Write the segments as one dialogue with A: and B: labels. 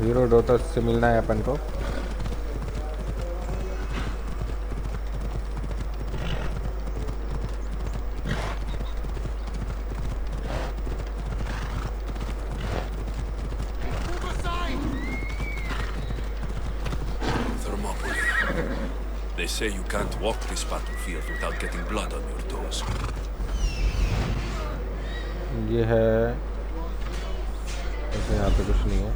A: Herodotus से मिलना है अपन को।
B: They say you can't walk this battlefield without getting blood on your toes.
A: ये है ऐसे, यहाँ पे कुछ नहीं है।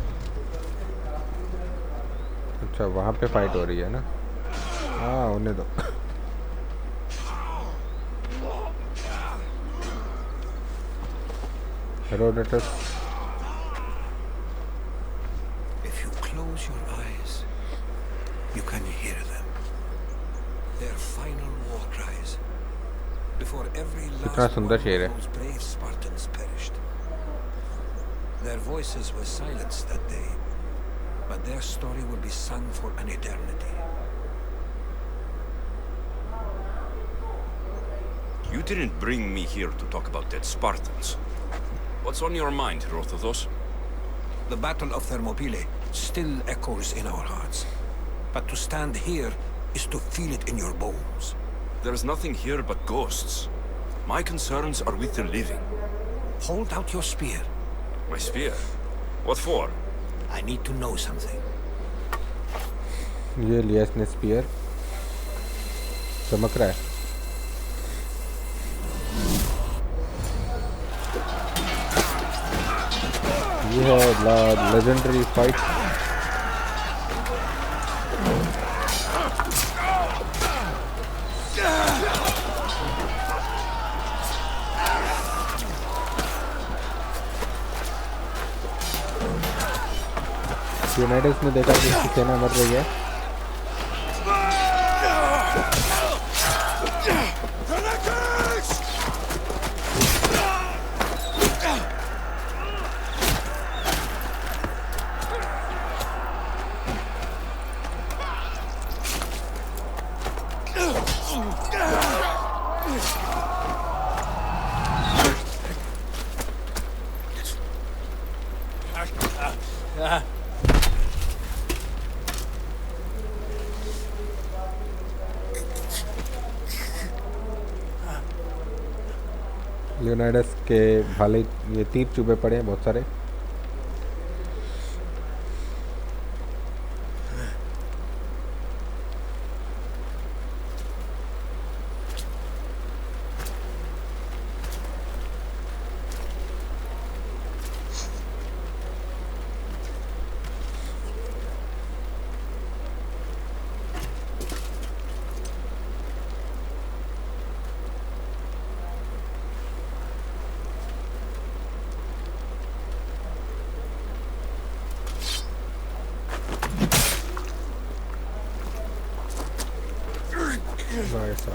A: अच्छा वहाँ पे फाइट हो रही है ना। हाँ उन्हें दो। Herodotus.
C: If you close your eyes, you can hear them. Their final war cries. Before every last one of those brave Spartans perished. Their voices were silenced that day, but their story will be sung for an eternity.
B: You didn't bring me here to talk about dead Spartans. What's on your mind, Herodotus?
C: The Battle of Thermopylae still echoes in our hearts. But to stand here is to feel it in your bones.
B: There's nothing here but ghosts. My concerns are with the living.
C: Hold out your spear.
B: My spear? What for?
C: I need to know something.
A: ये लिया इसने spear, चमक रहा है। ये है legendary fight. United ने देखा कि इसकी सेना मर रही है। लियोनाइडस के भाले ये तीर चुभे पड़े हैं बहुत सारे।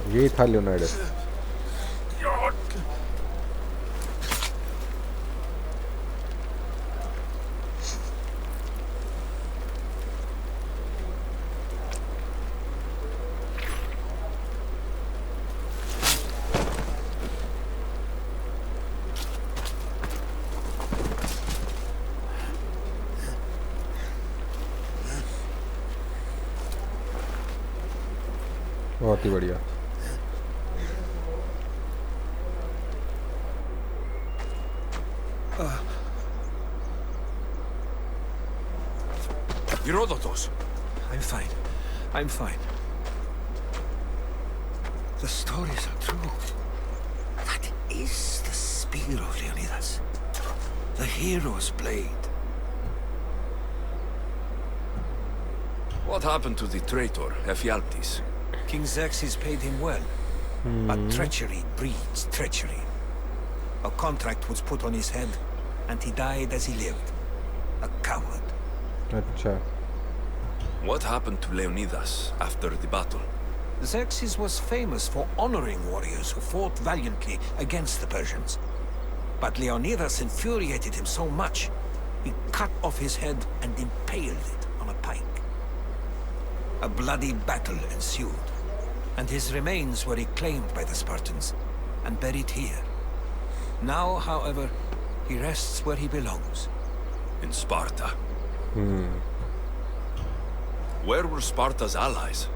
A: यही था लियोनाइडस। बहुत ही बढ़िया।
B: Herodotus!
C: I'm fine. I'm fine. The stories are true. That is the Spear of Leonidas. The hero's blade.
B: What happened to the traitor, Ephialtes?
C: King Xerxes paid him well. But treachery breeds treachery. A contract was put on his head, and he died as he lived. A coward.
A: अच्छा।
B: What happened to Leonidas after the battle?
C: Xerxes was famous for honoring warriors who fought valiantly against the Persians. But Leonidas infuriated him so much, he cut off his head and impaled it on a pike. A bloody battle ensued, and his remains were reclaimed by the Spartans and buried here. Now, however, he rests where he belongs.
B: In Sparta. Where were Sparta's allies?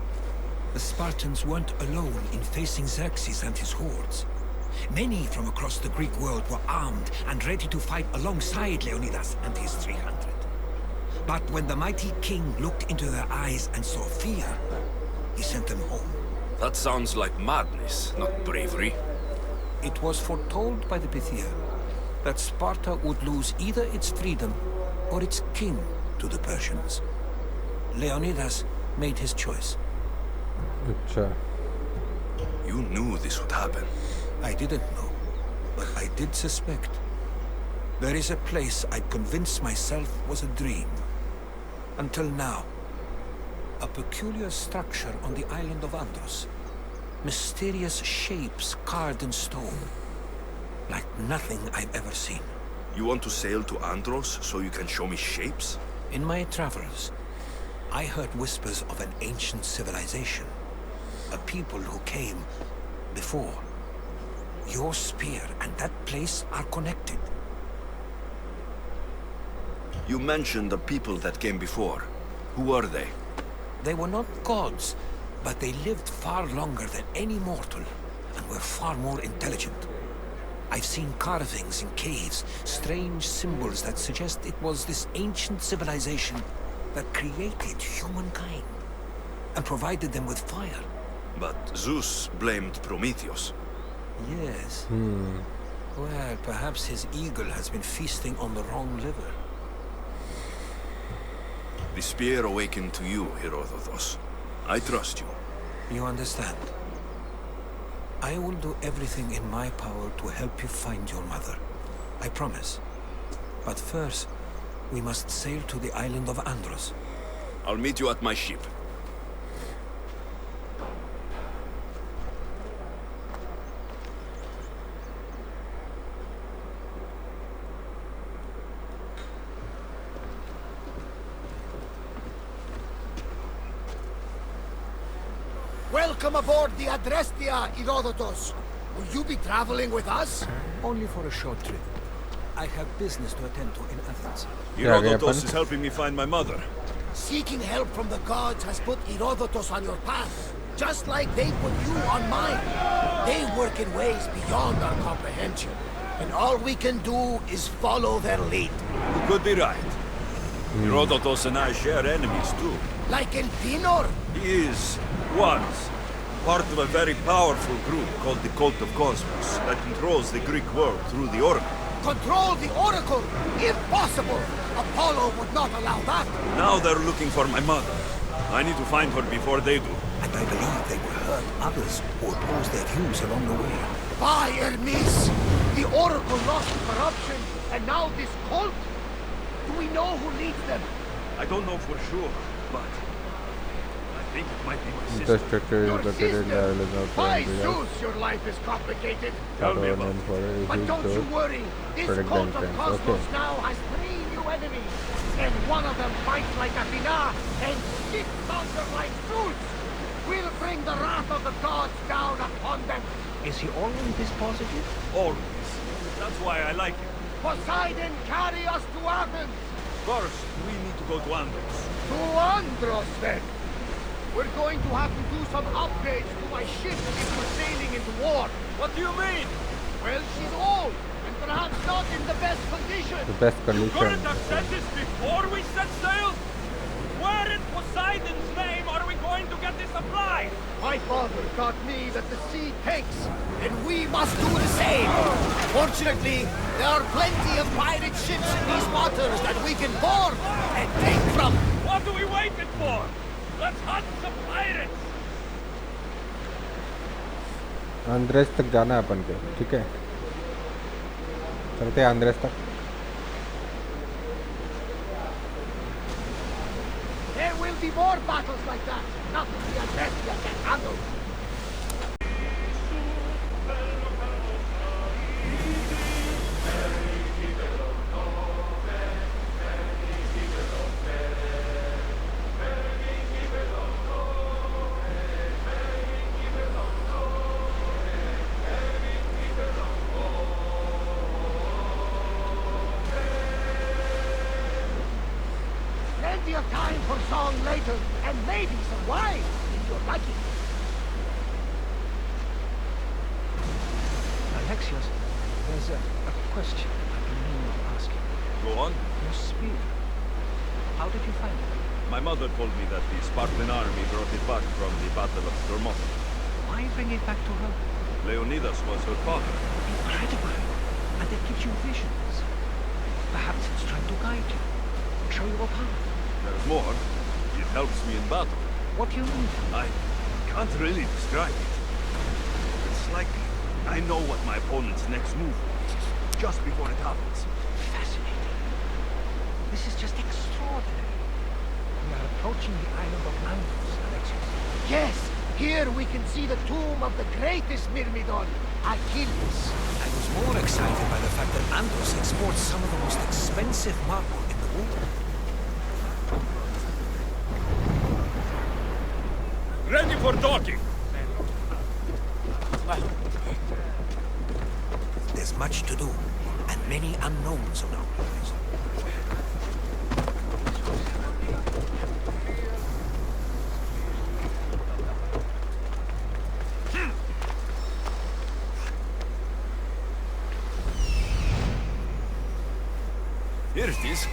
C: The Spartans weren't alone in facing Xerxes and his hordes. Many from across the Greek world were armed and ready to fight alongside Leonidas and his 300. But when the mighty king looked into their eyes and saw fear, he sent them home.
B: That sounds like madness, not bravery.
C: It was foretold by the Pythia that Sparta would lose either its freedom or its king to the Persians. Leonidas made his choice.
A: अच्छा
B: You knew this would happen.
C: I didn't know, but I did suspect. There is a place I'd convinced myself was a dream. Until now. A peculiar structure on the island of Andros. Mysterious shapes carved in stone. Like nothing I've ever seen.
B: You want to sail to Andros so you can show me shapes?
C: In my travels, I heard whispers of an ancient civilization. A people who came before. Your spear and that place are connected.
B: You mentioned the people that came before. Who were they?
C: They were not gods, but they lived far longer than any mortal, and were far more intelligent. I've seen carvings in caves, strange symbols that suggest it was this ancient civilization that created humankind, and provided them with fire.
B: But Zeus blamed Prometheus.
C: Yes. Well, perhaps his eagle has been feasting on the wrong liver.
B: The spear awakened to you, Herodotus. I trust you.
C: You understand? I will do everything in my power to help you find your mother. I promise. But first, we must sail to the island of Andros.
B: I'll meet you at my ship.
D: Welcome aboard the Adrestia, Herodotus. Will you be traveling with us?
C: Only for a short trip. I have business to attend to in Athens.
B: Herodotus is helping me find my mother.
D: Seeking help from the gods has put Herodotus on your path, just like they put you on mine. They work in ways beyond our comprehension, and all we can do is follow their lead.
E: You could be right. Herodotus and I share enemies too.
D: Like Elpinor?
E: He is, once, part of a very powerful group called the Cult of Cosmos that controls the Greek world through the Oracle.
D: Control the Oracle? Impossible! Apollo would not allow that.
E: Now they're looking for my mother. I need to find her before they do.
C: And I believe they will hurt others who oppose their views along the way.
D: By Hermes! The Oracle lost corruption, and now this cult? Do we know who leads them?
E: I don't know for sure, but I think it might be my
A: The
E: sister.
A: structure is
D: Your
A: located in the
D: sister?
A: island of
D: By
A: Andros.
D: Zeus, your life is complicated.
E: Tell me about
A: And for a
D: But
A: huge
D: don't you
A: door.
D: worry. This
A: Protect
D: cult
A: the
D: of
A: entrance.
D: Cosmos
A: Okay.
D: now has 3 new enemies. And one of them fights like Athena and kicks thunder like Zeus. We'll bring the wrath of the gods down upon them.
C: Is he always this positive?
E: Always. That's why I like him.
D: Poseidon, carry us to Athens.
E: First, we need to go to Andros.
D: To Andros, then. We're going to have to do some upgrades to my ship if we're sailing into war.
E: What do you mean?
D: Well, she's old, and perhaps not in the best condition.
A: The best
E: Couldn't
A: condition.
E: have said this before we set sail? Where in Poseidon's name are we going to get this applied?
D: My father taught me that the sea takes, and we must do the same. Fortunately, there are plenty of pirate ships in these waters that we can board and take from.
E: What are we waiting for? Let's hunt some pirates!
A: Andres तक जाना है अपन के, ठीक है? चलते हैं Andres तक.
D: There will be more battles like that. Nothing the Adrestia can handle. plenty of time for song later, and maybe some wine, if you're lucky.
C: Alexios, there's a question I've been meaning to ask you.
E: Go on.
C: Your spear. How did you find it?
E: My mother told me that the Spartan army brought it back from the Battle of Thermopylae.
C: Why bring it back to her?
E: Leonidas was her father.
C: Incredible. And it gives you visions. Perhaps it's trying to guide you. Show you a path.
E: There's more. It helps me in battle.
C: What do you mean?
E: I can't really describe it. It's like I know what my opponent's next move is, just before it happens.
C: Fascinating. This is just extraordinary. We are approaching the island of Andros, Alexios.
D: Yes, here we can see the tomb of the greatest Myrmidon, Achilles.
C: I was more excited by the fact that Andros exports some of the most expensive marble in the world.
E: Ready for docking!
C: There's much to do, and many unknowns on our horizon.
B: Here it is.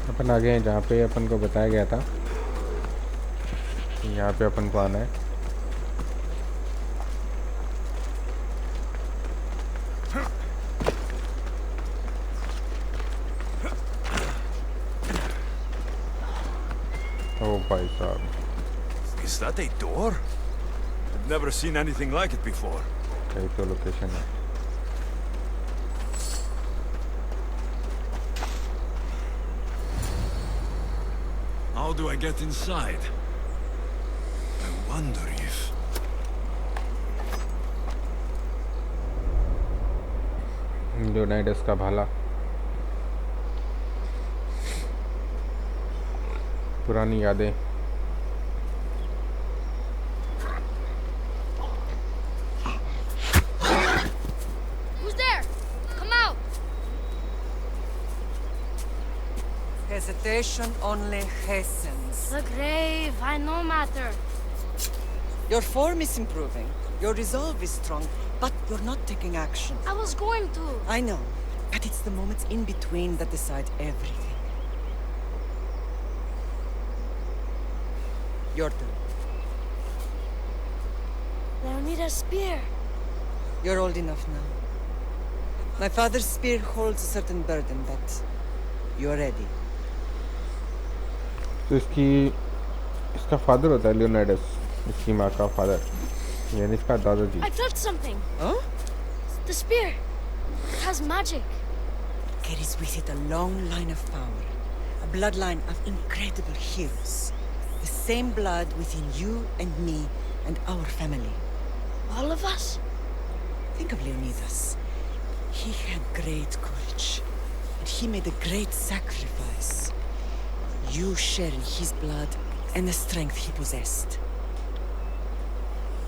A: अपन आ गए हैं जहाँ पे अपन को बताया गया था। यहाँ पे अपन को आना है। ओ भाई साहब,
E: Is that a door? I've never seen anything like it before.
A: यही तो लोकेशन है।
E: How do I get inside? I wonder if...
A: Leonidas का भाला, पुरानी यादें।
F: Who's there? Come out!
G: Hesitation only hastens.
F: The grave, I no matter.
G: Your form is improving. Your resolve is strong, but you're not taking action.
F: I was going to.
G: I know, but it's the moments in between that decide everything. Your turn.
F: Leonidas' spear.
G: You're old enough now. My father's spear holds a certain burden, but you're ready.
A: तो इसका father होता है Leonidas, इसकी माँ का father, यानी इसका दादाजी।
F: I touched something.
G: Huh?
F: The spear. It has magic.
G: Carries with it a long line of power. A bloodline of incredible heroes. The same blood within you and me and our family.
F: All of us?
G: Think of Leonidas. He had great courage, and he made a great sacrifice. You share in his blood and the strength he possessed.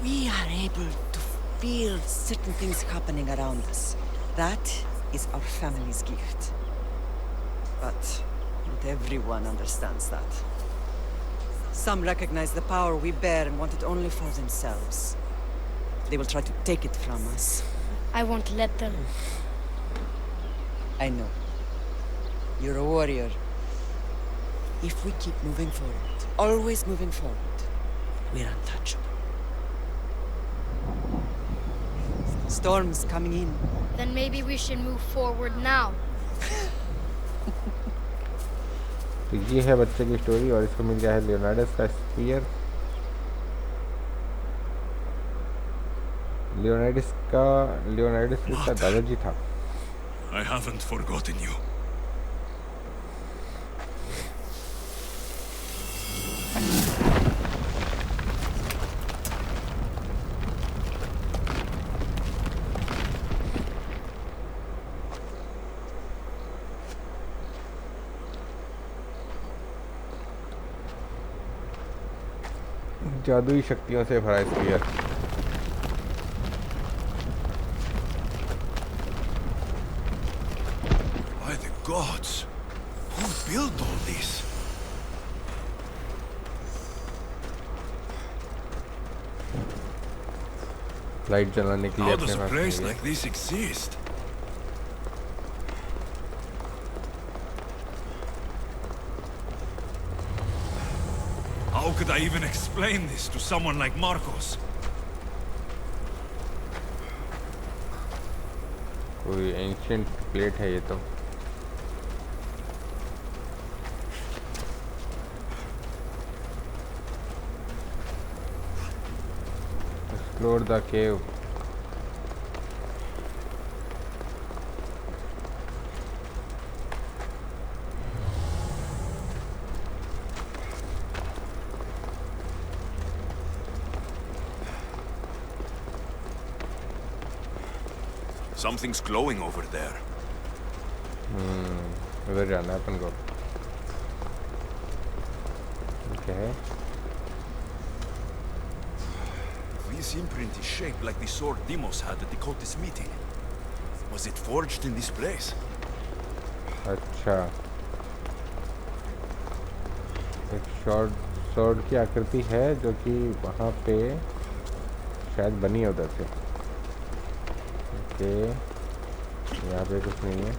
G: We are able to feel certain things happening around us. That is our family's gift. But not everyone understands that. Some recognize the power we bear and want it only for themselves. They will try to take it from us.
F: I won't let them.
G: I know. You're a warrior. If we keep moving forward, always moving forward, we're untouchable. Storm's coming in.
F: Then maybe we should move forward now.
A: तो ये है बच्चे की story, और इसको मिल गया है Leonidas का स्पीयर। लियोनाइडस इसका दादाजी था।
E: I haven't forgotten you.
A: जादुई शक्तियों से भरा spear.
E: By the gods! Who built all this?
A: Light जलाने के लिए
E: How
A: अपने
E: does a
A: पास
E: place
A: नहीं है।
E: like this exist? How could I even explain this to someone like Marcos?
A: कोई एंशिएंट प्लेट है ये तो। Explore the cave.
B: Something's glowing over there.
A: उधर जाना है अपन को। Okay.
E: This imprint is shaped like the sword Deimos had at the cultist meeting. Was it forged in this place?
A: अच्छा, एक sword की आकृति है जो कि वहाँ पे शायद बनी है उधर से। ओके, यहाँ पे कुछ नहीं है।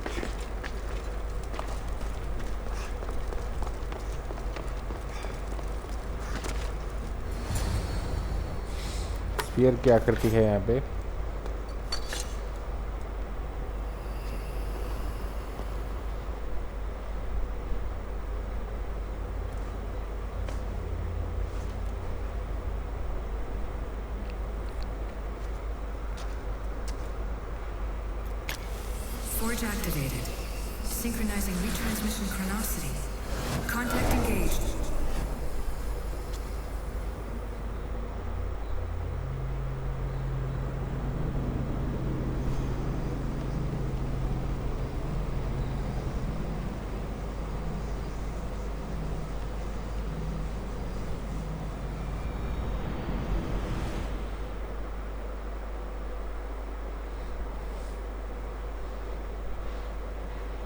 A: स्फीयर की आकृति है यहाँ पे।
H: Forge activated. Synchronizing retransmission chronicity. Contact engaged.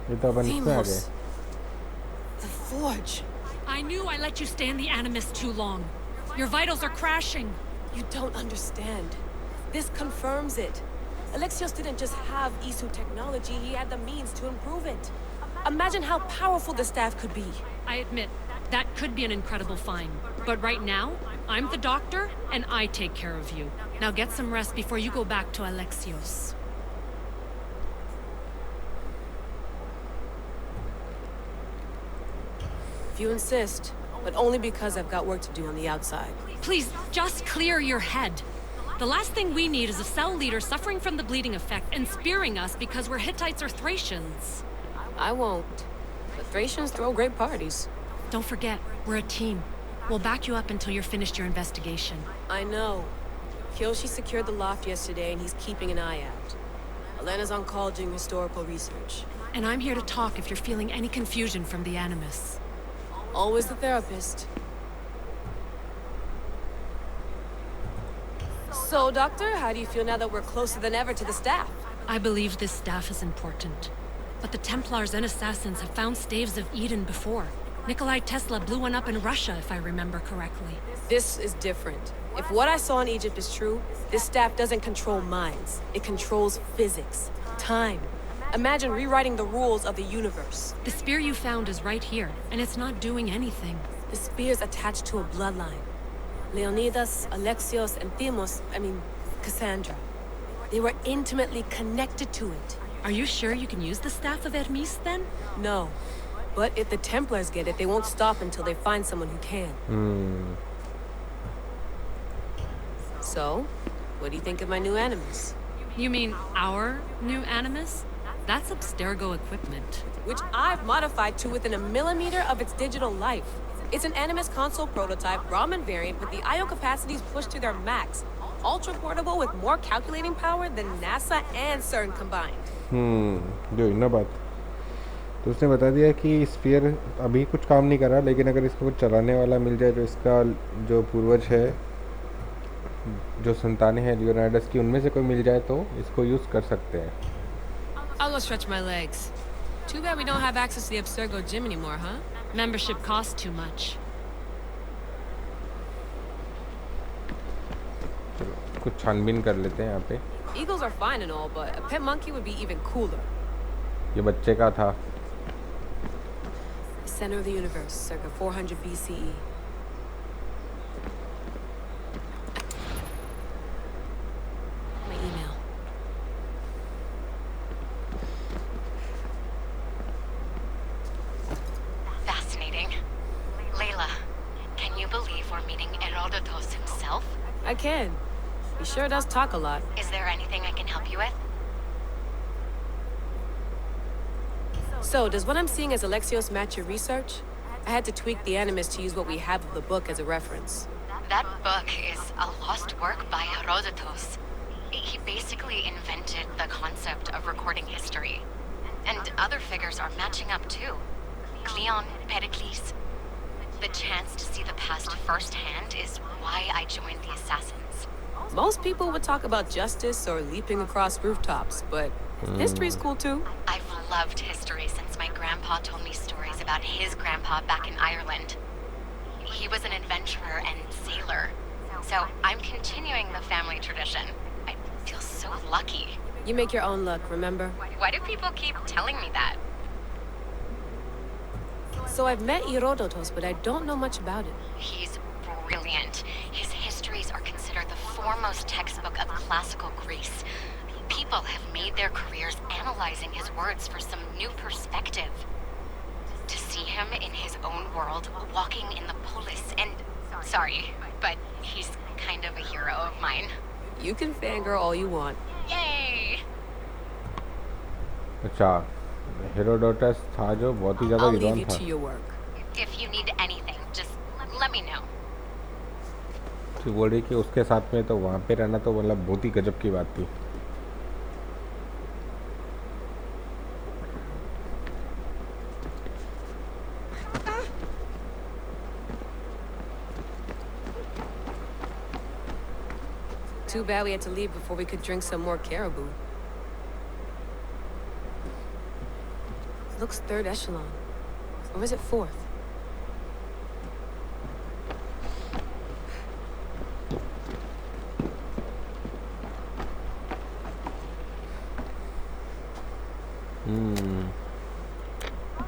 A: ये तो अपन इसमें आ गए।
G: The forge.
I: I knew I let you stay in the Animus too long. Your vitals are crashing.
J: You don't understand. This confirms it. Alexios didn't just have Isu technology, he had the means to improve it. Imagine how powerful the staff could be.
I: I admit, that could be an incredible find. But right now, I'm the doctor, and I take care of you. Now get some rest before you go back to Alexios.
J: If you insist, but only because I've got work to do on the outside.
I: Please, just clear your head. The last thing we need is a cell leader suffering from the bleeding effect and spearing us because we're Hittites or Thracians.
J: I won't. But Thracians throw great parties.
I: Don't forget, we're a team. We'll back you up until you're finished your investigation.
J: I know. Kyoshi secured the loft yesterday and he's keeping an eye out. Elena's on call doing historical research.
I: And I'm here to talk if you're feeling any confusion from the Animus.
J: Always the therapist. So, Doctor, how do you feel now that we're closer than ever to the staff?
I: I believe this staff is important. But the Templars and Assassins have found staves of Eden before. Nikolai Tesla blew one up in Russia, if I remember correctly.
J: This is different. If what I saw in Egypt is true, this staff doesn't control minds. It controls physics, time. Imagine rewriting the rules of the universe.
I: The spear you found is right here, and it's not doing anything.
J: The spear's attached to a bloodline. Leonidas, Alexios, and Kassandra. They were intimately connected to it.
I: Are you sure you can use the Staff of Hermes, then?
J: No. But if the Templars get it, they won't stop until they find someone who can. So, what do you think of my new Animus?
I: You mean our new Animus? That's Abstergo equipment.
J: Which I've modified to within a millimeter of its digital life. It's an Animus console prototype, Raman variant, with the I/O capacities pushed to their max. Ultra portable with more calculating power than NASA and CERN combined.
A: जो इन बात तो उसने बता दिया कि sphere अभी कुछ काम नहीं कर रहा, लेकिन अगर इसको कुछ चलाने वाला मिल जाए जो इसका जो पूर्वज है, जो संतानें हैं लियोनाइडस की, उनमें से कोई मिल जाए तो इसको यूज़ कर सकते हैं।
J: I'll go stretch my legs. Too bad we don't have access to the Abstergo gym anymore, huh?
I: Membership costs too much.
A: चलो कुछ छानबीन कर लेते हैं यहाँ पे।
J: Eagles are fine and all, but a pet monkey would be even cooler.
A: ये बच्चे का था।
J: Center of the universe, circa 400 BCE. My email.
K: Fascinating. Layla, can you believe we're meeting Herodotus himself?
J: I can. He sure does talk a lot.
K: Is there anything I can help you with?
J: So, does what I'm seeing as Alexios match your research? I had to tweak the animus to use what we have of the book as a reference.
K: That book is a lost work by Herodotus. He basically invented the concept of recording history. And other figures are matching up too. Cleon, Pericles. The chance to see the past firsthand is why I joined the Assassins.
J: Most people would talk about justice or leaping across rooftops, but history's cool too.
K: I've loved history since my grandpa told me stories about his grandpa back in Ireland. He was an adventurer and sailor. So I'm continuing the family tradition. I feel so lucky.
J: You make your own luck, remember?
K: Why do people keep telling me that?
J: So I've met Herodotus, but I don't know much about him.
K: He's brilliant. His histories are considered the foremost textbook of classical Greece. People have made their careers analyzing his words for some new perspective. To see him in his own world, walking in the polis, and... Sorry, but he's kind of a hero of mine.
J: You can fangirl all you want.
K: Yay!
A: अच्छा, Herodotus था जो बहुत ही ज़्यादा
J: I'll leave
A: विद्वान
J: you
A: था।
J: to your work.
K: If you need anything, just let me know.
A: तो बोल रही कि उसके साथ में तो वहाँ पे रहना तो मतलब बहुत ही गजब की बात थी।
J: Too bad we had to leave before we could drink some more caribou. Looks third echelon. Or is it fourth?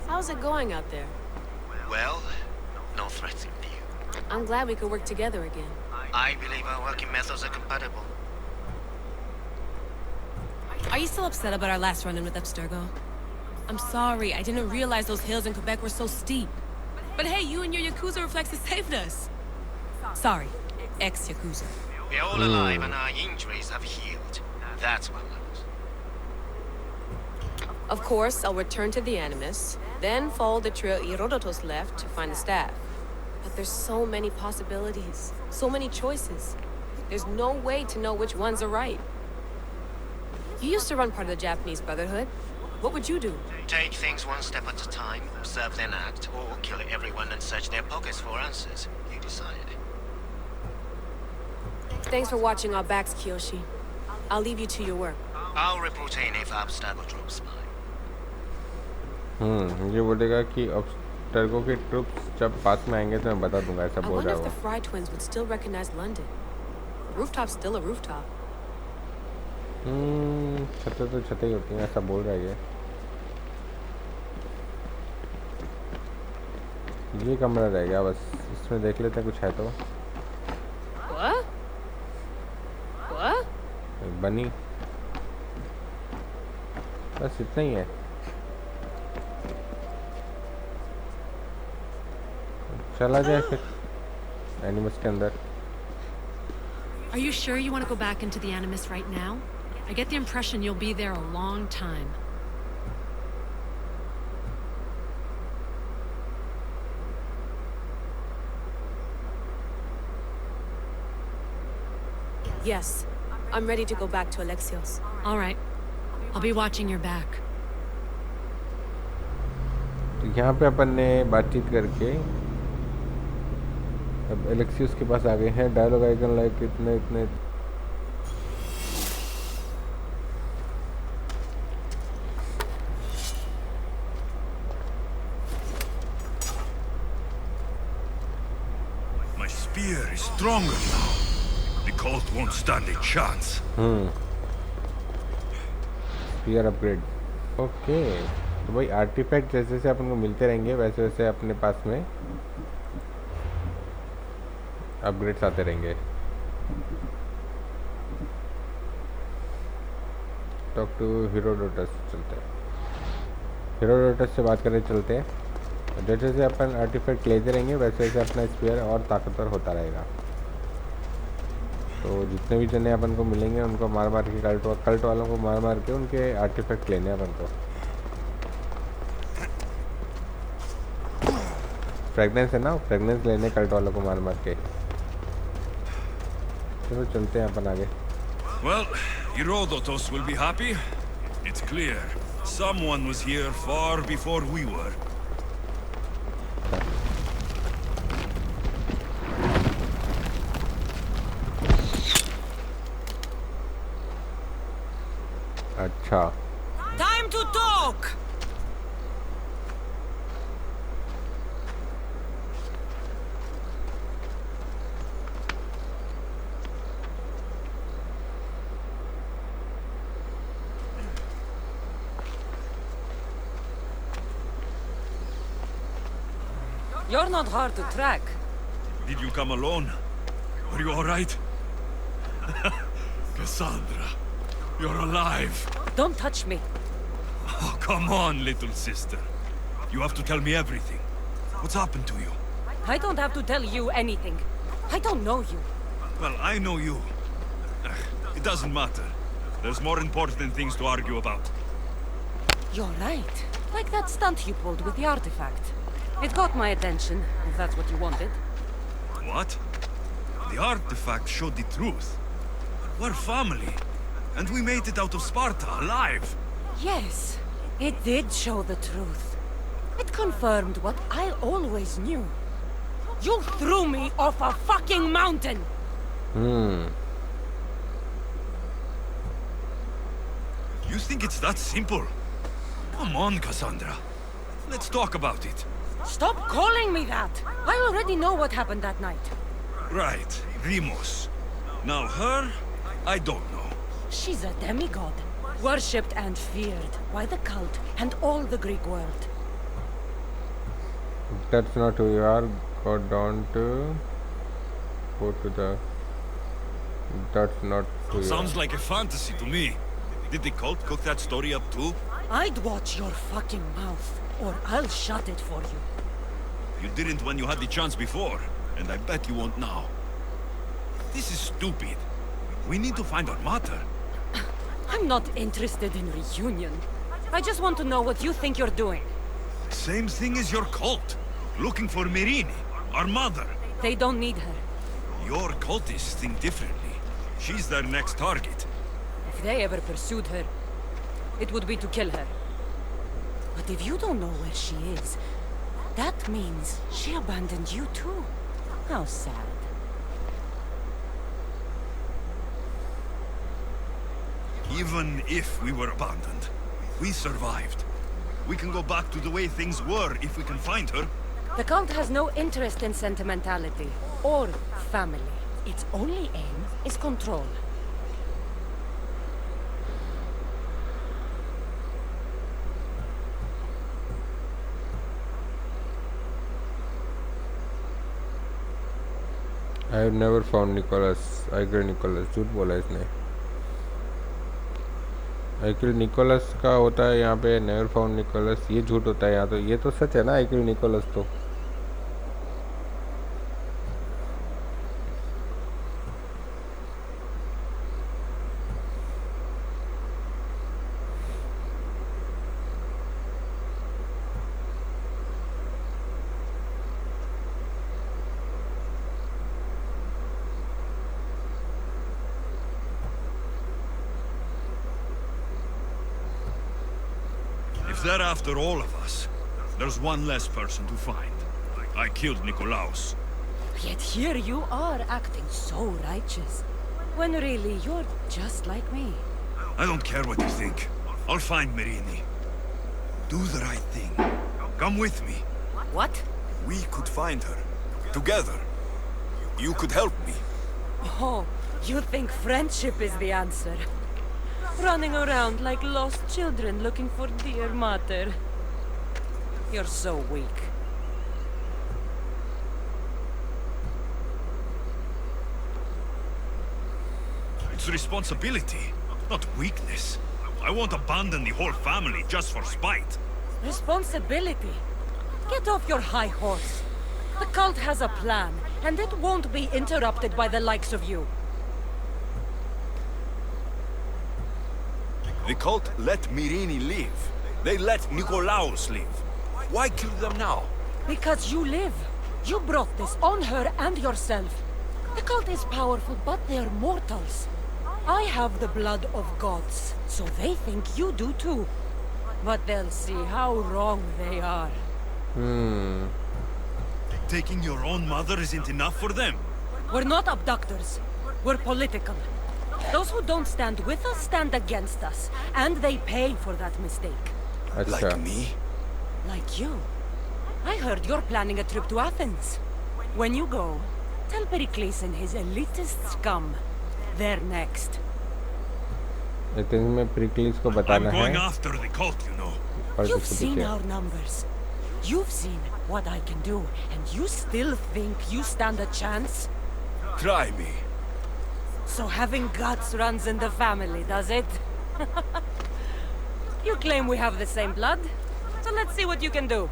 J: How's it going out there?
L: Well, no threats in view.
J: I'm glad we could work together again.
L: I believe our working methods are compatible.
J: Are you still upset about our last run-in with Abstergo? I'm sorry, I didn't realize those hills in Quebec were so steep. But hey, you and your Yakuza reflexes saved us. Sorry, ex-Yakuza.
L: We're all alive and our injuries have healed. That's what matters.
J: Of course, I'll return to the Animus, then follow the trail Herodotus left to find the staff. But there's so many possibilities, so many choices. There's no way to know which ones are right. You used to run part of the Japanese Brotherhood. What would you do?
L: Take things one step at a time, observe then act, or kill everyone and search their pockets for answers. You decide.
J: Thanks for watching our backs, Kiyoshi. I'll leave you to your work.
L: I'll report in if Abstergo drops by.
A: ये बोलेगा कि अब्स्टर्गो के troops जब पास में आएंगे तो मैं बता दूंगा, ऐसा
J: I
A: बोल
J: wonder
A: रहा
J: if
A: है
J: the Fry twins would still recognize London. The rooftop's still a rooftop.
A: वो। छतें तो छतें ही होती हैं, ऐसा बोल रहा है ये कमरा रह गया बस, इसमें देख लेते हैं कुछ है तो।
J: What? What?
A: बनी बस इतना ही है। चला जाए फिर एनिमस के अंदर।
I: Are you sure you want to go back into the Animus right now? I get the impression you'll be there a long time.
J: Yes. I'm ready to go back to Alexios.
I: All right. I'll be watching your back.
A: तो यहाँ पे अपन ने बातचीत करके अब Alexius के पास आ गए हैं। डायलॉग आइकन लाइक इतने इतने
E: My spear is stronger now. The cult won't stand a chance.
A: Spear upgrade. Okay, तो भाई आर्टिफैक्ट जैसे जैसे अपन को मिलते रहेंगे वैसे वैसे अपने पास में अपग्रेड्स आते रहेंगे। टॉक टू हेरोडोटस चलते हैं, हेरोडोटस से बात करने चलते हैं। जैसे जैसे अपन आर्टिफैक्ट लेते रहेंगे वैसे वैसे अपना स्पीयर और ताकतवर होता रहेगा। तो जितने भी जने अपन को मिलेंगे उनको मार मार के कल्ट वालों को मार मार के उनके आर्टिफैक्ट लेने अपन को। फ्रेगनेंस है ना, फ्रेगनेंस लेने कल्ट वालों को मार मार के। चलो चलते हैं अपन आगे।
E: Well, Herodotus will be happy. It's clear. Someone was here far before we were.
A: अच्छा,
G: Time to talk! You're not hard to track.
E: Did you come alone? Are you all right? Kassandra, you're alive.
G: Don't touch me.
E: Oh, come on, little sister. You have to tell me everything. What's happened to you?
G: I don't have to tell you anything. I don't know you.
E: Well, I know you. It doesn't matter. There's more important things to argue about.
G: You're right. Like that stunt you pulled with the artifact. It caught my attention, if that's what you wanted.
E: What? The artifact showed the truth. We're family. And we made it out of Sparta, alive.
G: Yes, it did show the truth. It confirmed what I always knew. You threw me off a fucking mountain!
E: You think it's that simple? Come on, Kassandra. Let's talk about it.
G: Stop calling me that! I already know what happened that night.
E: Right, Rimos. Now her, I don't know.
G: She's a demigod, worshipped and feared by the cult and all the Greek world.
A: That's not who you are. Go down to go to the. That's not who you
E: Sounds
A: are.
E: like a fantasy to me. Did the cult cook that story up too?
G: I'd watch your fucking mouth, or I'll shut it for you.
E: You didn't when you had the chance before, and I bet you won't now. This is stupid. We need to find our mother.
G: I'm not interested in reunion. I just want to know what you think you're doing.
E: Same thing as your cult. Looking for Myrine, our mother.
G: They don't need her.
E: Your cultists think differently. She's their next target.
G: If they ever pursued her, it would be to kill her. But if you don't know where she is, that means she abandoned you too. How sad.
E: Even if we were abandoned, we survived. We can go back to the way things were if we can find her.
G: The cult has no interest in sentimentality or family. Its only aim is control.
A: I have never found Nicholas. I agree, Nicholas. झूठ बोला इसने. आइकिल Nicholas का होता है यहाँ पे never found Nicholas, ये झूठ होता है यहाँ. तो ये तो सच है ना, आइकिल निकोलस तो.
E: If they're after all of us, There's one less person to find. I killed Nikolaos.
M: Yet here you are acting so righteous. When really you're just like me.
E: I don't care what you think. I'll find Myrrine. Do the right thing. Come with me.
M: What?
E: We could find her. Together. You could help me.
M: Oh, you think friendship is the answer? Running around like lost children looking for dear mother. You're so weak.
E: It's responsibility, not weakness. I won't abandon the whole family just for spite.
M: Responsibility? Get off your high horse. The cult has a plan, and it won't be interrupted by the likes of you.
E: The cult let Myrrine live. They let Nikolaos live. Why kill them now?
M: Because you live. You brought this on her and yourself. The cult is powerful, but they're mortals. I have the blood of gods, so they think you do too. But they'll see how wrong they are.
E: Taking your own mother isn't enough for them.
M: We're not abductors. We're political. Those who don't stand with us stand against us, and they pay for that mistake.
E: Like me?
M: Like you. I heard you're planning a trip to Athens. When you go, tell Pericles and his elitist scum they're next.
A: Athens में Pericles को बताना
E: I'm going
A: है.
E: after the cult, you know.
M: You've seen our numbers. You've seen what I can do, and you still think you stand a chance?
E: Try me.
M: So having guts runs in the family, does it? You claim we have the same blood, so let's see what you can do.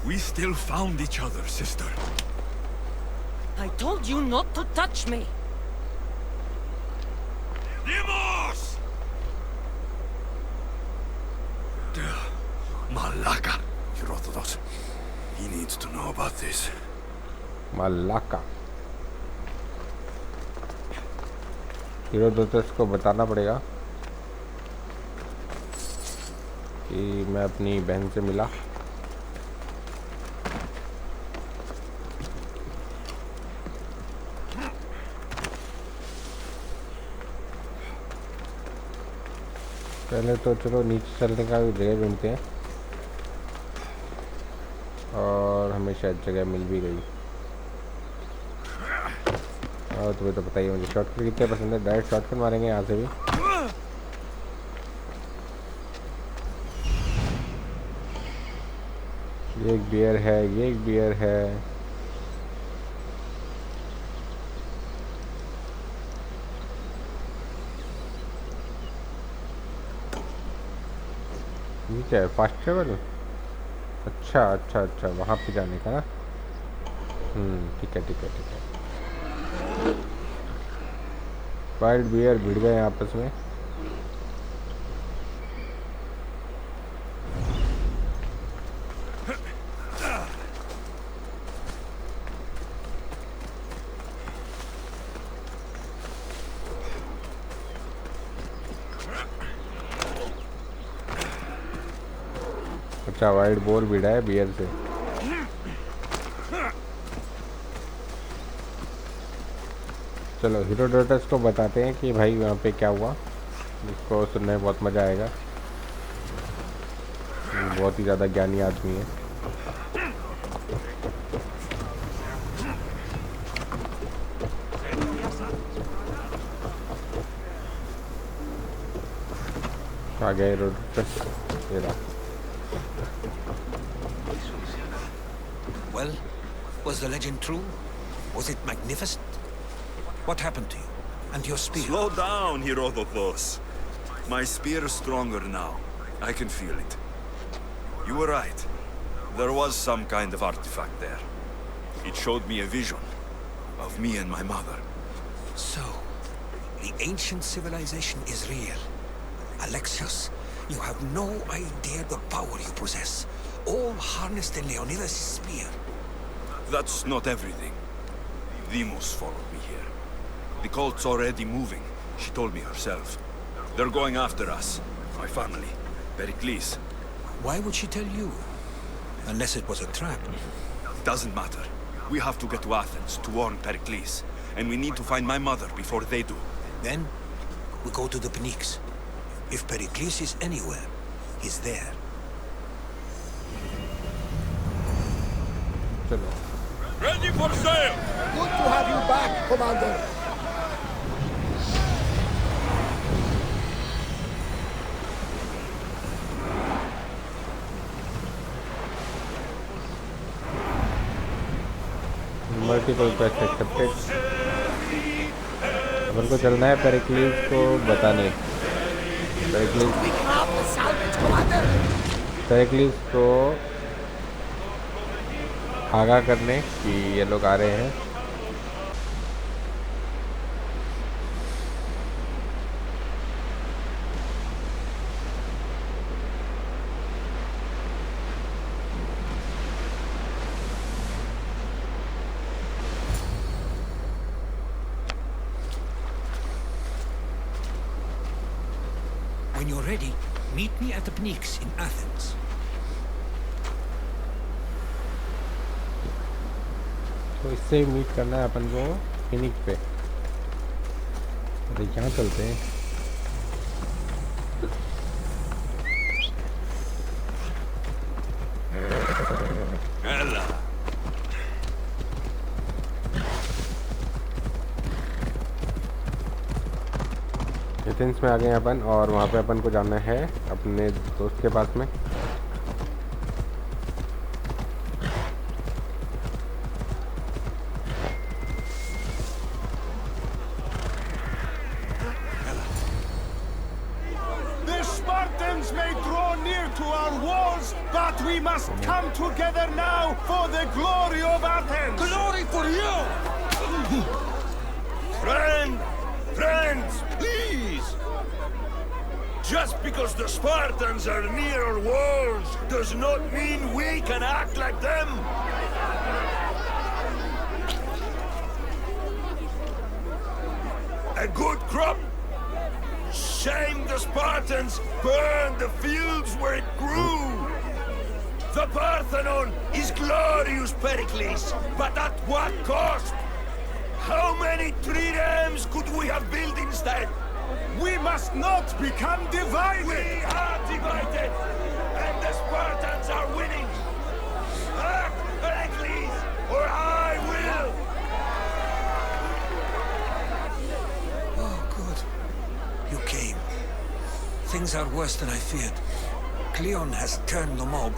E: We still found each other, sister.
M: I told you not to touch me.
E: Demos! Malaka. Herodotus. He needs to know about this.
A: Malaka. Herodotus को बताना पड़ेगा कि मैं अपनी बहन से मिला. पहले तो चलो नीचे चलने का भी जगह ढूंढते हैं, और हमें शायद जगह मिल भी गई. और तुम्हें तो पता ही है मुझे शॉर्टकट कितने पसंद है. डायरेक्ट शॉर्टकट मारेंगे यहाँ से भी. ये एक बियर है, ये एक बियर है. ये क्या है? Fast travel. अच्छा अच्छा अच्छा, वहाँ पे जाने का ना. ठीक है ठीक है ठीक है. वाइल्ड बियर भिड़ गए आपस में. अच्छा, वाइल्ड बोर भिड़ा है बियर से. चलो हेरोडोटस को बताते हैं कि भाई वहाँ पे क्या हुआ. जिसको सुनने में बहुत मज़ा आएगा. बहुत ही ज़्यादा ज्ञानी आदमी है. आ गया हेरोडोटस. ये रहा.
C: Well, was the legend true? Was it magnificent? What happened to you? And your spear?
E: Slow down, Herodotus. My spear is stronger now. I can feel it. You were right. There was some kind of artifact there. It showed me a vision of me and my mother.
C: So, the ancient civilization is real. Alexios, you have no idea the power you possess. All harnessed in Leonidas' spear.
E: That's not everything. Demos followed me here. The cult's already moving. She told me herself. They're going after us. My family. Pericles.
C: Why would she tell you? Unless it was a trap.
E: Doesn't matter. We have to get to Athens to warn Pericles. And we need to find my mother before they do.
C: Then, we go to the Pnyx. If Pericles is anywhere, he's there.
E: Ready for sail!
D: Good to have you back, Commander.
A: Multiple quest accepted. अपन को चलना है पेरिक्लीस को बताने। पेरिक्लीस को आगाह करने कि ये लोग आ रहे हैं।
C: When you're ready, meet me at the Pnyx in Athens.
A: तो इससे मीट करना है अपन को फिनिक्स पे। अरे यहाँ चलते हैं। एथेंस में आ गए अपन और वहाँ पे अपन को जाना है अपने दोस्त के पास में।
N: The Spartans may draw near to our walls, but we must come together now for the glory of Athens.
D: Glory for you!
E: Friends, please! Just because the Spartans are near our walls does not mean we can act like them! A good crop? Shame the Spartans burned the fields where it grew! The Parthenon is glorious, Pericles, but at what cost? How many triremes could we have built instead?
N: We must not become divided!
E: We are divided! And the Spartans are winning! Act, Pericles, or I will!
C: Oh, good. You came. Things are worse than I feared. Cleon has turned the mob.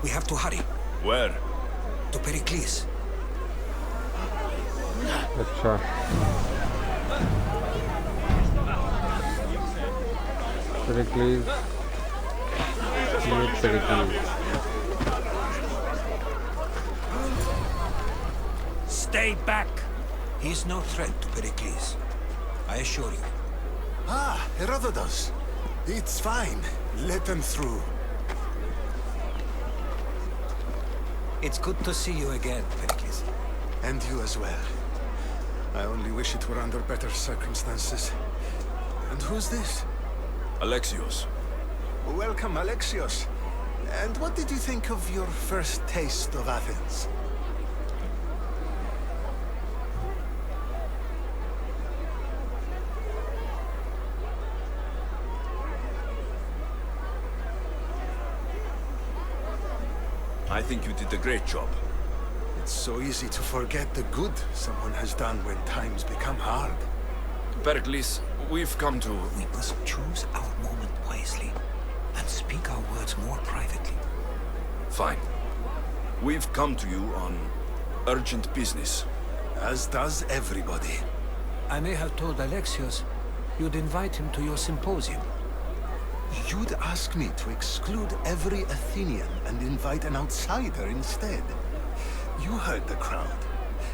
C: We have to hurry.
E: Where?
C: To Pericles.
A: अच्छा Pericles,
C: Stay back. He's no threat to Pericles. I assure you.
N: Ah, Herodotus. It's fine. Let them through.
C: It's good to see you again, Pericles.
N: And you as well. I only wish it were under better circumstances. And who's this?
E: Alexios.
N: Welcome, Alexios. And what did you think of your first taste of Athens?
E: I think you did a great job.
N: It's so easy to forget the good someone has done when times become hard.
E: Pericles, we've come to...
C: We must choose our moment wisely and speak our words more privately.
E: Fine. We've come to you on urgent business.
N: As does everybody.
C: I may have told Alexios you'd invite him to your symposium.
N: You'd ask me to exclude every Athenian and invite an outsider instead. You heard the crowd.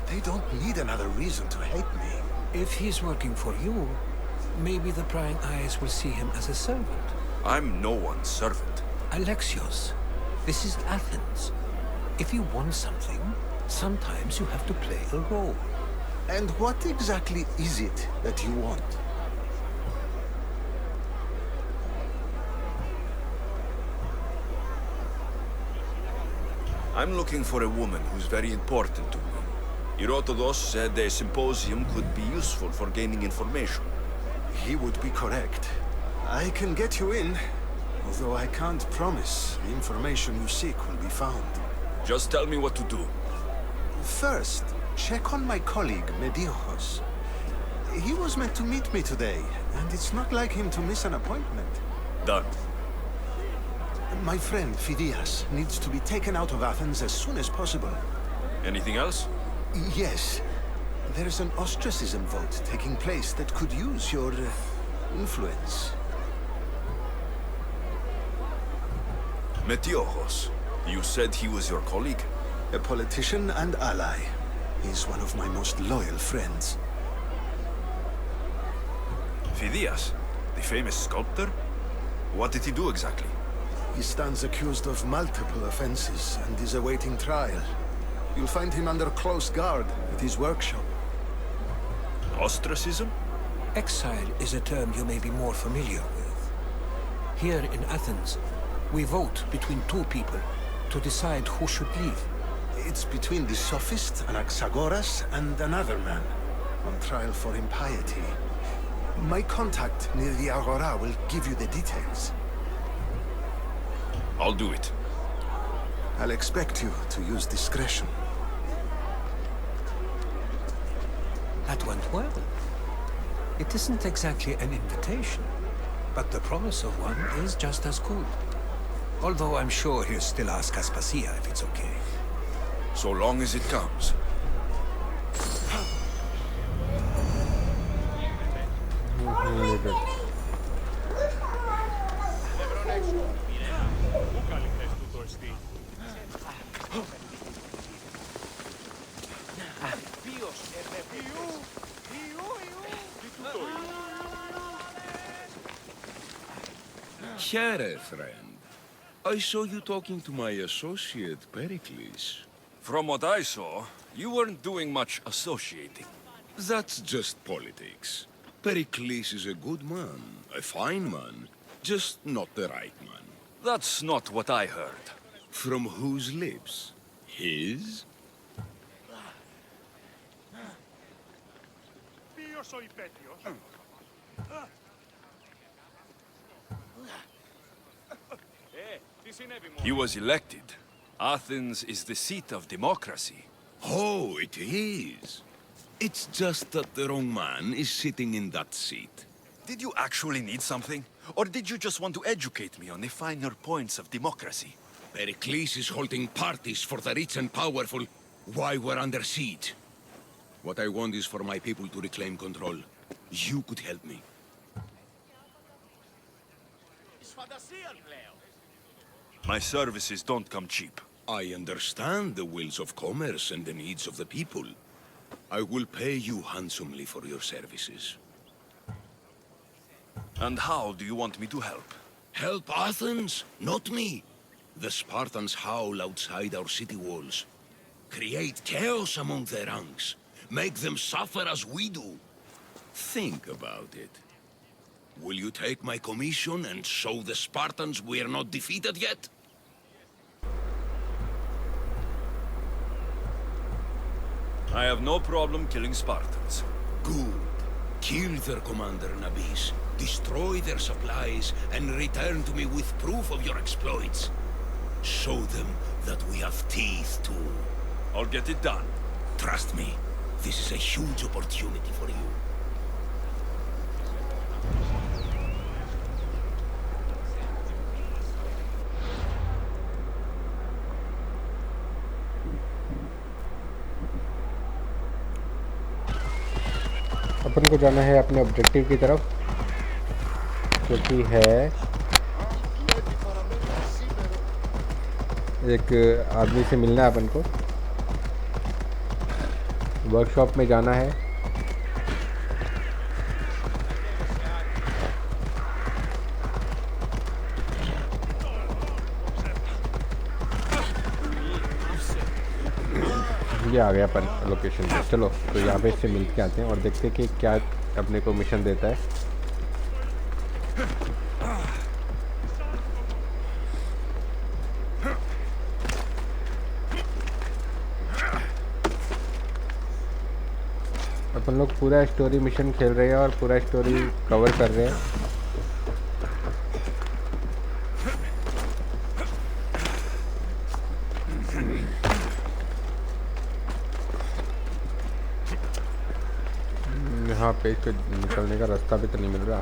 N: They don't need another reason to hate me.
C: If he's working for you, maybe the prying eyes will see him as a servant.
E: I'm no one's servant.
C: Alexios, this is Athens. If you want something, sometimes you have to play a role.
N: And what exactly is it that you want?
E: I'm looking for a woman who's very important to me. Herodotus said a symposium could be useful for gaining information.
N: He would be correct. I can get you in, although I can't promise the information you seek will be found.
E: Just tell me what to do.
N: First, check on my colleague, Mediochos. He was meant to meet me today, and it's not like him to miss an appointment.
E: Done.
N: My friend, Phidias, needs to be taken out of Athens as soon as possible.
E: Anything else?
N: Yes. There's an ostracism vote taking place that could use your influence.
E: Metiochos. You said he was your colleague?
N: A politician and ally. He's one of my most loyal friends.
E: Phidias, the famous sculptor? What did he do exactly?
N: He stands accused of multiple offenses and is awaiting trial. You'll find him under close guard at his workshop.
E: Ostracism?
C: Exile is a term you may be more familiar with. Here in Athens, we vote between two people to decide who should leave.
N: It's between the sophist Anaxagoras and another man, on trial for impiety. My contact near the Agora will give you the details.
E: I'll do it.
N: I'll expect you to use discretion.
C: That went well. It isn't exactly an invitation, but the promise of one is just as good. Although I'm sure he'll still ask Aspasia if it's okay.
E: So long as it comes.
O: Here, friend. I saw you talking to my associate, Pericles.
E: From what I saw, you weren't doing much associating.
O: That's just politics. Pericles is a good man, a fine man, just not the right man.
E: That's not what I heard.
O: From whose lips? His?
E: He was elected. Athens is the seat of democracy.
O: Oh, it is. It's just that the wrong man is sitting in that seat.
E: Did you actually need something? Or did you just want to educate me on the finer points of democracy?
O: Pericles is holding parties for the rich and powerful while we're under siege. What I want is for my people to reclaim control. You could help me.
E: My services don't come cheap.
O: I understand the wills of commerce and the needs of the people. I will pay you handsomely for your services.
E: And how do you want me to help?
O: Help Athens, not me. The Spartans howl outside our city walls. Create chaos among their ranks. Make them suffer as we do. Think about it. Will you take my commission and show the Spartans we are not defeated yet?
E: I have no problem killing Spartans.
O: Good. Kill their commander, Nabis. Destroy their supplies and return to me with proof of your exploits. Show them that we have teeth too.
E: I'll get it done.
O: Trust me, this is a huge opportunity for you.
A: अपन को जाना है अपने objective की तरफ, जो कि है एक आदमी से मिलना है अपन को, वर्कशॉप में जाना है। ये आ गया अपन लोकेशन पे। चलो तो यहाँ पे इससे मिल के आते हैं और देखते हैं कि क्या अपने को मिशन देता है। अपन लोग पूरा स्टोरी मिशन खेल रहे हैं और पूरा स्टोरी कवर कर रहे हैं। यहाँ पे इसको निकलने का रास्ता भी तो नहीं मिल रहा।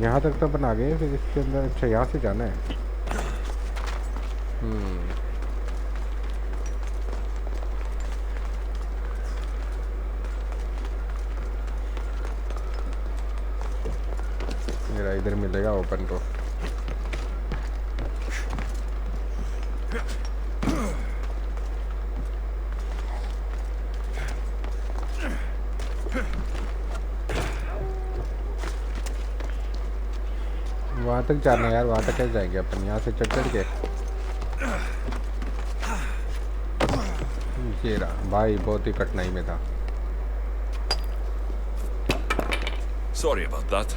A: यहाँ तक तो अपन आ गए, फिर इसके अंदर अच्छा यहाँ से जाना है। मेरा इधर मिलेगा ओपन को। वहाँ तक जाना है यार, वहाँ तक कैसे जाएंगे अपन? यहाँ से चढ़ के ये रहा भाई, बहुत ही कठिनाई में था।
E: Sorry about that.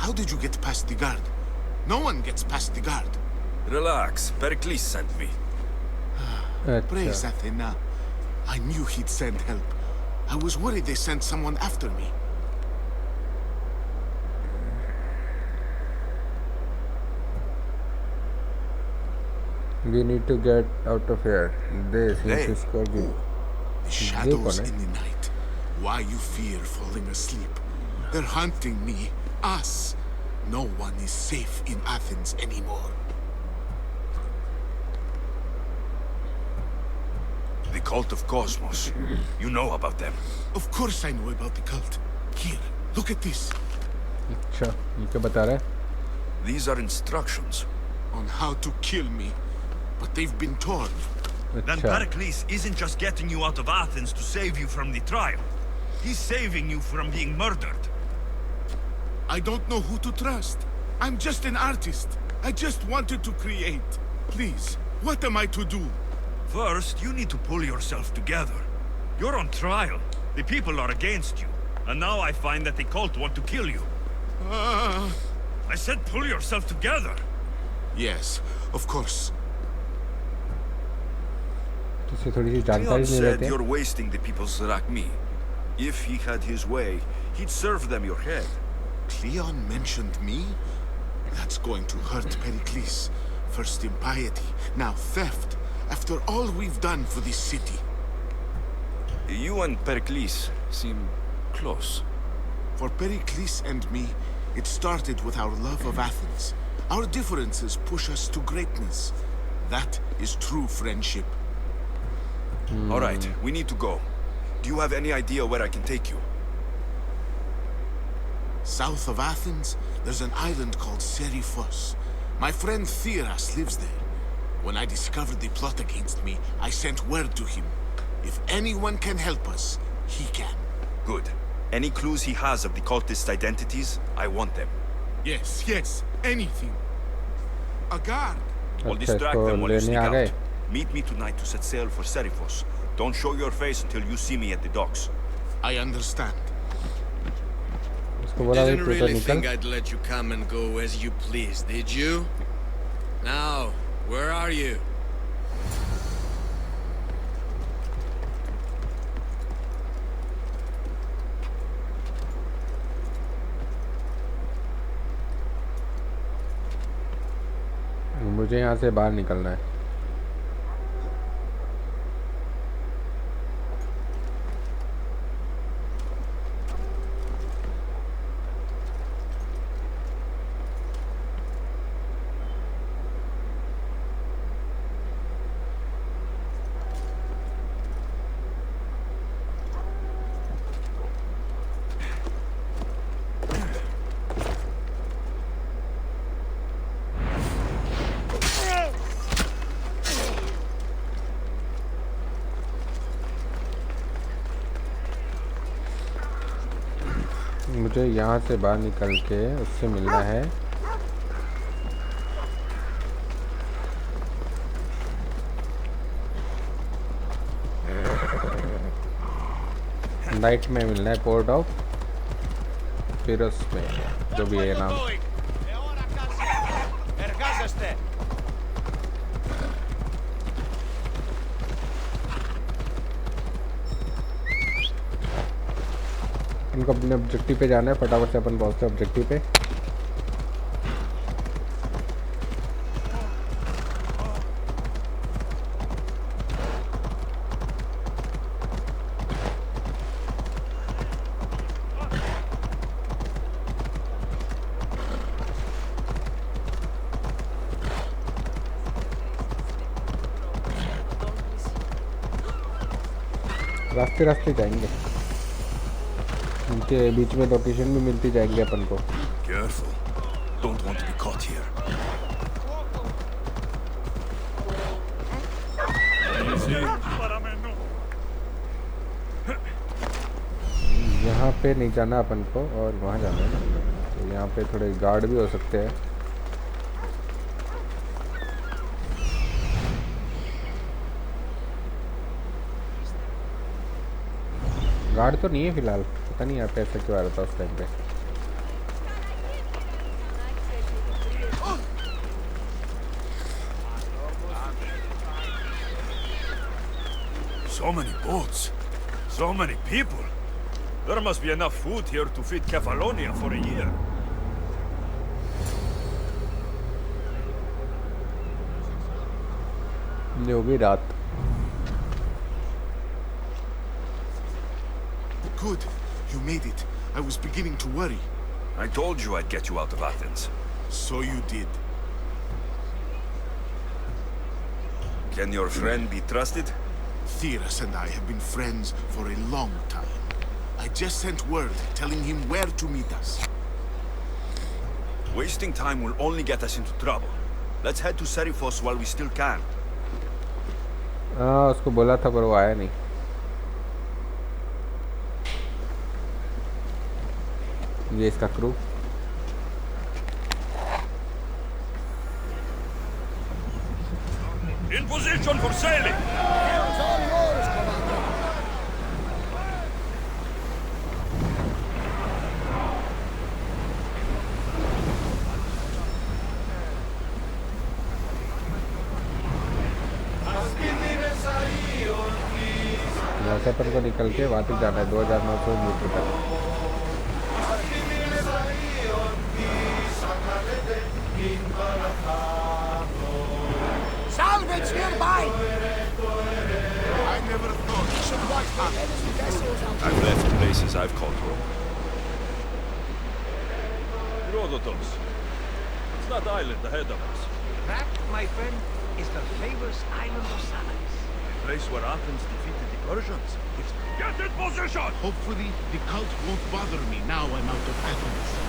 N: How did you get past the guard? No one gets past the guard.
E: Relax, Pericles sent me.
N: Praise Athena. I knew he'd send help. I was worried they sent someone after me.
A: We need to get out of here. This is
N: The shadows in the night. Why you fear falling asleep? They're hunting me. Us. No one is safe in Athens anymore.
E: The cult of Cosmos. You know about them.
N: Of course I know about the cult. Here, look at this.
A: अच्छा, ये क्या बता रहा है?
E: These are instructions.
N: On how to kill me. But they've been torn.
E: Then Pericles isn't just getting you out of Athens to save you from the trial. He's saving you from being murdered.
N: I don't know who to trust. I'm just an artist. I just wanted to create. Please, what am I to do?
E: First, you need to pull yourself together. You're on trial. The people are against you. And now I find that the cult want to kill you. I said pull yourself together.
N: Yes, of course.
E: Leon said you're wasting the people's Zrakmi. If he had his way, he'd serve them your head.
N: Cleon mentioned me? That's going to hurt Pericles. First impiety, now theft. After all we've done for this city.
E: You and Pericles seem close.
N: For Pericles and me, it started with our love of Athens. Our differences push us to greatness. That is true friendship.
E: All right, we need to go. Do you have any idea where I can take you?
N: South of Athens, there's an island called Seriphos. My friend Theras lives there. When I discovered the plot against me, I sent word to him. If anyone can help us, he can.
E: Good. Any clues he has of the cultists' identities, I want them.
N: Yes, yes, anything. A guard.
E: I'll distract them while you sneak out. Meet me tonight to set sail for Seriphos. Don't show your face until you see me at the docks.
N: I understand.
P: Didn't really think I'd let you come and go as you please, did you? Now, where are you?
A: मुझे यहाँ से बाहर निकलना है। मुझे यहाँ से बाहर निकल के उससे मिलना है। नाइट में मिलना है पोर्ट ऑफ फिरस में, जो भी है नाम। उनको अपने ऑब्जेक्टिव पे जाना है, फटाफट से अपन पहुंचते हैं ऑब्जेक्टिव पे। रास्ते रास्ते जाएंगे, उनके बीच में लोकेशन भी मिलती जाएंगे अपन को।
E: Careful. Don't want to be caught here.
A: यहाँ पे नहीं जाना अपन को, और वहाँ जाना है। तो यहाँ पे थोड़े गार्ड भी हो सकते हैं। गार्ड तो नहीं है फिलहाल, पता नहीं यहाँ पे ऐसा क्यों आ रहा था उस टाइम पे।
E: So many boats, so many people. There must be enough food here to feed Kefalonia for a year.
A: ये होगी रात।
N: Good, you made it. I was beginning to worry.
E: I told you I'd get you out of Athens.
N: So you did.
E: Can your friend be trusted?
N: Theras and I have been friends for a long time. I just sent word telling him where to meet us.
E: Wasting time will only get us into trouble. Let's head to Serifos while we still can.
A: हाँ, उसको बोला था पर वो आया नहीं। ये इसका crew.
E: In position for sailing.
D: Hell's all yours, Commander.
A: यहाँ से अपन को निकल के वहाँ तक जाना है 2900 मीटर तक।
D: Salvage nearby!
N: I never thought
D: We should watch for enemy vessels out
E: I've left places I've called home.
Q: Herodotus. It's that island ahead of us.
R: That, my friend, is the famous island of Salamis.
Q: The place where Athens defeated the Persians. It's...
E: Get in position!
N: Hopefully, the cult won't bother me now I'm out of Athens.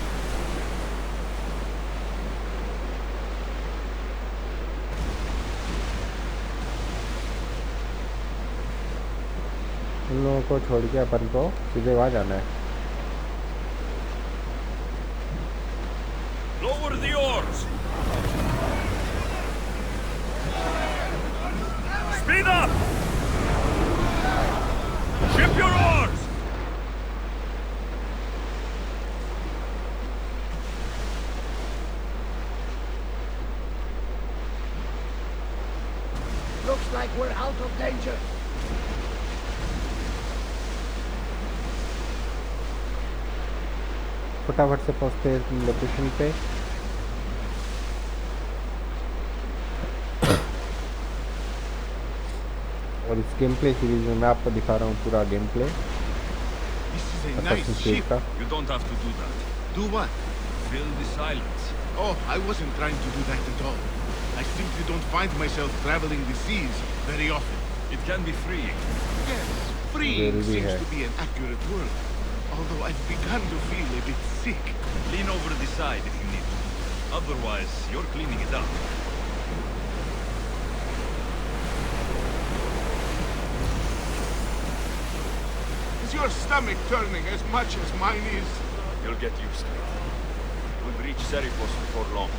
A: उन लोगों को छोड़ के अपन को सीधे वहाँ जाना है।
E: Lower the oars! Speed up! Ship your oars!
D: Looks like we're out of danger.
A: फटाफट से पहुँचते हैं लोकेशन पे। और इस गेम प्ले सीरीज में मैं आपको दिखा रहा हूँ पूरा game play.
N: Nice ship.
E: You don't have to do that.
N: Do what?
E: Fill the silence.
N: Oh, I wasn't trying to do that at all. I simply don't find myself traveling the seas very often.
E: It can be freeing.
N: Yes, freeing seems to be an accurate word. Although I've begun to feel a bit sick.
E: Lean over the side if you need to. Otherwise, you're cleaning it up.
N: Is your stomach turning as much as mine is?
E: You'll get used to it. We'll reach Serifos before long.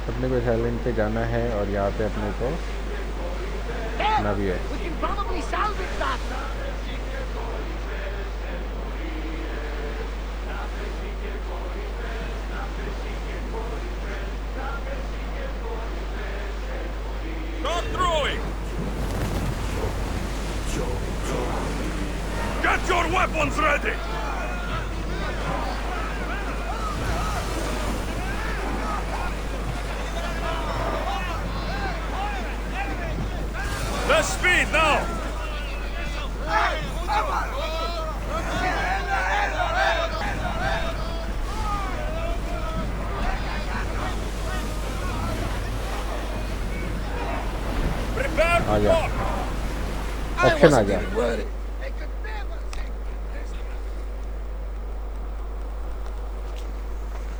A: अपने को इस island पे जाना है और यहाँ पे अपने को ना भी है।
D: We can probably salvage that.
E: Weapons ready! Less speed now! Prepare
A: आ
E: to
A: गया
E: walk!
A: ऑप्शन आ गया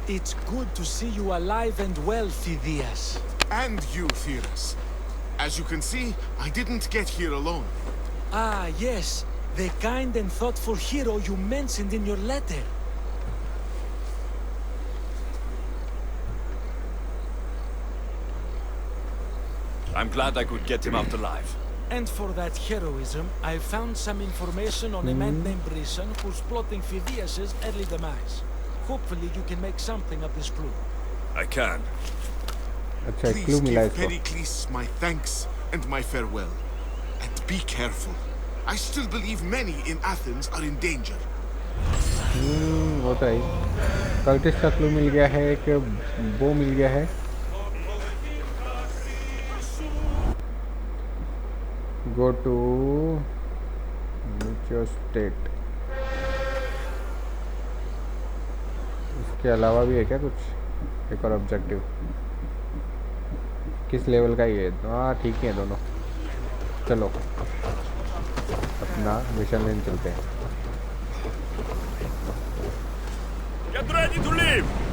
S: It's good to see you alive and well, Phidias.
N: And you, Theras. As you can see, I didn't get here alone.
S: Ah, yes. The kind and thoughtful hero you mentioned in your letter.
E: I'm glad I could get him out alive.
S: And for that heroism, I found some information on a man named Brisson who's plotting Phidias' early demise. Hopefully you can make something of this clue.
E: I can.
A: अच्छा
N: Please
A: clue मिला
N: give
A: इसको
N: Pericles my thanks and my farewell. And be careful. I still believe many in Athens are in danger.
A: वो तो है cultist का clue मिल गया है एक वो मिल गया है गो टू म्यूचुअल स्टेट इसके अलावा भी है क्या कुछ एक और ऑब्जेक्टिव किस लेवल का ये हाँ ठीक है दोनों चलो अपना मिशन लेने चलते हैं
E: Get ready to leave!